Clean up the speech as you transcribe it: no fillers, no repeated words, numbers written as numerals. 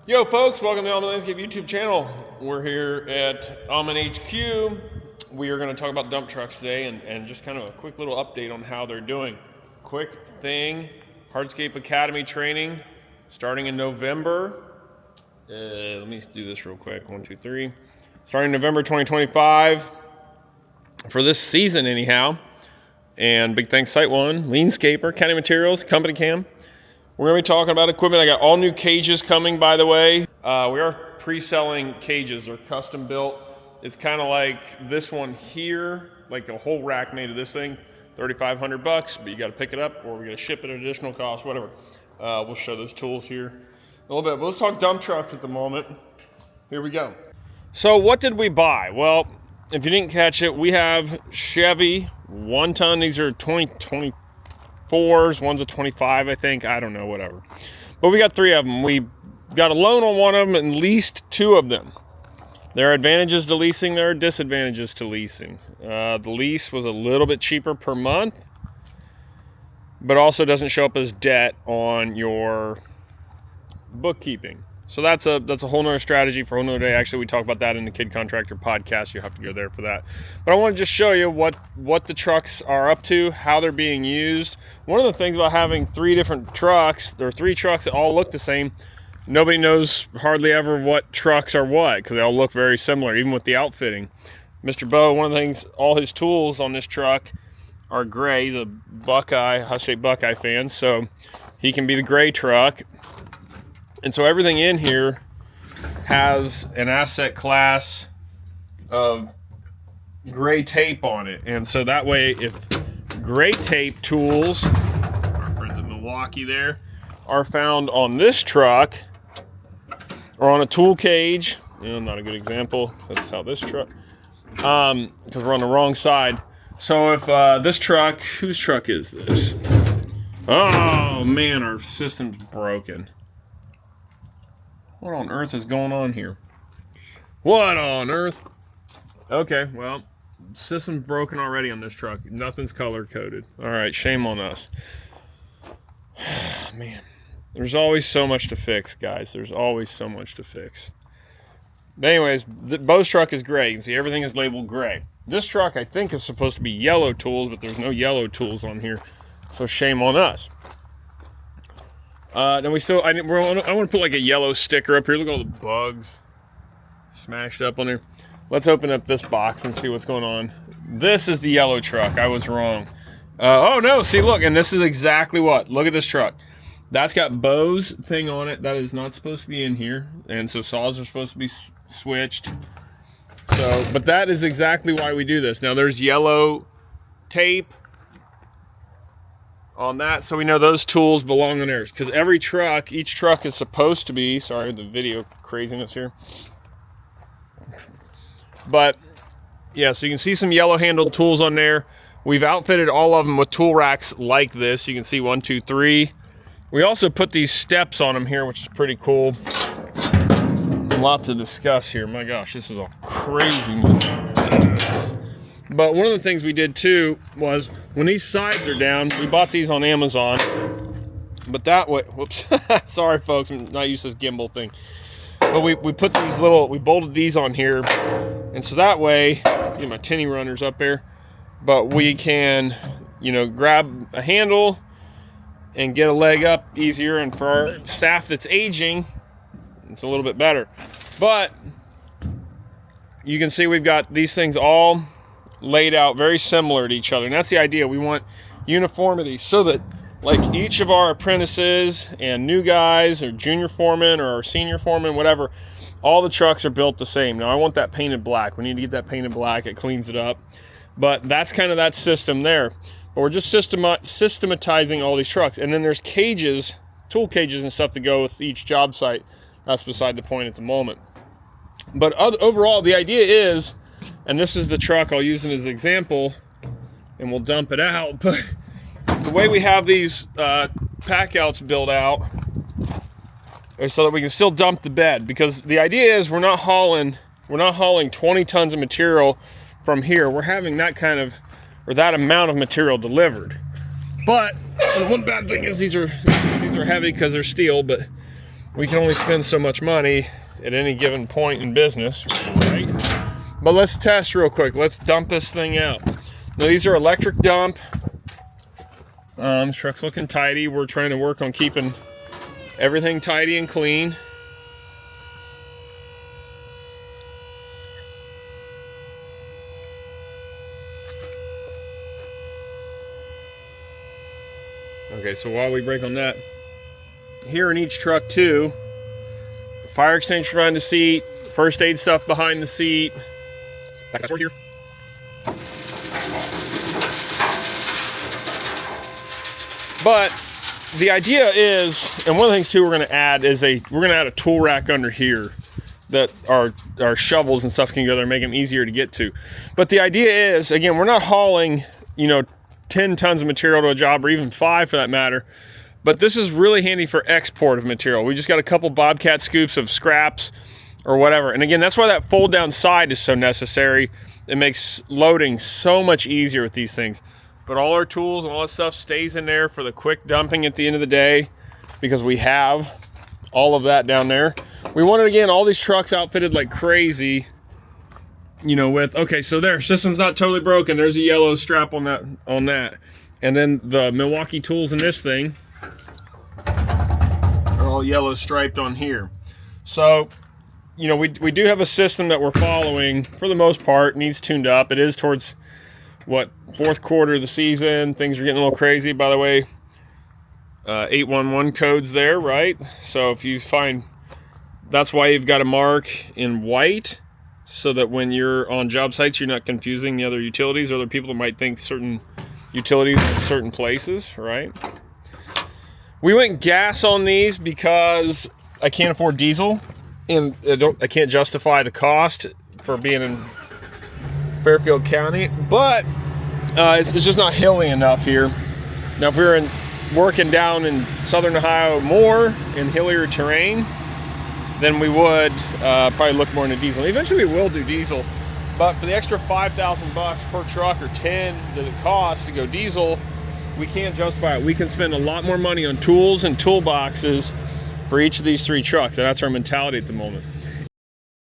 Yo folks, welcome to the Almond Landscape YouTube channel. We're here at Almond HQ. We are going to talk about dump trucks today and just kind of a quick little update on how they're doing. Quick thing, Hardscape Academy training starting in November. Let me do this real quick, 1, 2, 3. Starting November 2025 for this season anyhow. And big thanks Site One, Leanscaper, County Materials, Company Cam. We're going to be talking about equipment. I got all new cages coming, by the way. We are pre-selling cages. They're custom built. It's kind of like this one here, like a whole rack made of this thing, $3,500, but you got to pick it up or we're going to ship it at additional cost, whatever. We'll show those tools here a little bit. But let's talk dump trucks at the moment. Here we go. So what did we buy? Well, if you didn't catch it, we have Chevy 1 ton. These are 2024s, one's a 25, I think. I don't know, whatever. But we got 3 of them. We got a loan on one of them and leased 2 of them. There are advantages to leasing, there are disadvantages to leasing. The lease was a little bit cheaper per month, but also doesn't show up as debt on your bookkeeping. So that's a whole nother strategy for a whole nother day. Actually, we talk about that in the Kid Contractor podcast. You have to go there for that. But I want to just show you what the trucks are up to, how they're being used. One of the things about having 3 different trucks, there are 3 trucks that all look the same. Nobody knows hardly ever what trucks are what because they all look very similar, even with the outfitting. Mr. Bo, one of the things, all his tools on this truck are gray, the Buckeye, Ohio State Buckeye fans, so he can be the gray truck. And so everything in here has an asset class of gray tape on it. And so that way, if gray tape tools, our friends in Milwaukee there, are found on this truck or on a tool cage, not a good example, that's how this truck, because we're on the wrong side. So if this truck, whose truck is this? Oh man, our system's broken. What on earth is going on here? What on earth? Okay, well, system's broken already on this truck. Nothing's color coded. All right, shame on us. Man, there's always so much to fix, guys. There's always so much to fix. But anyways, Bo's truck is gray. You can see everything is labeled gray. This truck, I think, is supposed to be yellow tools, but there's no yellow tools on here, so shame on us. Then we still, I want to put like a yellow sticker up here. Look at all the bugs smashed up on there. Let's open up this box and see what's going on. This is the yellow truck. I was wrong. Oh no, see, look, and this is exactly what. Look at this truck. That's got Bo's thing on it. That is not supposed to be in here. And so saws are supposed to be switched. So, but that is exactly why we do this. Now there's yellow tape on that, so we know those tools belong on theirs, because every truck, each truck is supposed to be, sorry the video craziness here, but yeah, so you can see some yellow handled tools on there. We've outfitted all of them with tool racks like this. You can see 1, 2, 3. We also put these steps on them here, which is pretty cool. Lots to discuss here. My gosh, this is all craziness. But one of the things we did too was when these sides are down, we bought these on Amazon, but that way, whoops, sorry folks, I'm not used to this gimbal thing. But we put these we bolted these on here, and so that way, get my tinny runners up there, but we can, grab a handle and get a leg up easier, and for our staff that's aging, it's a little bit better. But you can see we've got these things all laid out very similar to each other, and that's the idea. We want uniformity so that like each of our apprentices and new guys or junior foremen or senior foremen, whatever, all the trucks are built the same. Now I want that painted black. We need to get that painted black. It cleans it up, but that's kind of that system there. But we're just systematizing all these trucks, and then there's cages, tool cages and stuff to go with each job site. That's beside the point at the moment. But overall, the idea is, and this is the truck, I'll use it as an example, and we'll dump it out. But the way we have these pack outs built out is so that we can still dump the bed, because the idea is we're not hauling 20 tons of material from here. We're having that amount of material delivered. But one bad thing is these are heavy because they're steel, but we can only spend so much money at any given point in business, right? But let's test real quick. Let's dump this thing out. Now these are electric dump. This truck's looking tidy. We're trying to work on keeping everything tidy and clean. Okay, so while we break on that, here in each truck too, fire extinguisher behind the seat, first aid stuff behind the seat. Back to that here. But the idea is, and one of the things too we're going to add is we're going to add a tool rack under here that our shovels and stuff can go there and make them easier to get to. But the idea is, again, we're not hauling, 10 tons of material to a job, or even 5 for that matter. But this is really handy for export of material. We just got a couple Bobcat scoops of scraps or whatever. And again, that's why that fold down side is so necessary. It makes loading so much easier with these things. But all our tools and all that stuff stays in there for the quick dumping at the end of the day, because we have all of that down there. We wanted, again, all these trucks outfitted like crazy, with, okay, so their system's not totally broken. There's a yellow strap on that. And then the Milwaukee tools in this thing are all yellow striped on here. So, we do have a system that we're following for the most part. Needs tuned up. It is towards, fourth quarter of the season. Things are getting a little crazy, by the way. 811 codes there, right? So if you find, that's why you've got a mark in white, so that when you're on job sites, you're not confusing the other utilities or other people that might think certain utilities in certain places, right? We went gas on these because I can't afford diesel, and I can't justify the cost for being in Fairfield County, but it's just not hilly enough here. Now, if we were working down in southern Ohio more in hillier terrain, then we would probably look more into diesel. Eventually we will do diesel, but for the extra $5,000 per truck or 10 that it costs to go diesel, we can't justify it. We can spend a lot more money on tools and toolboxes for each of these 3 trucks, and that's our mentality at the moment.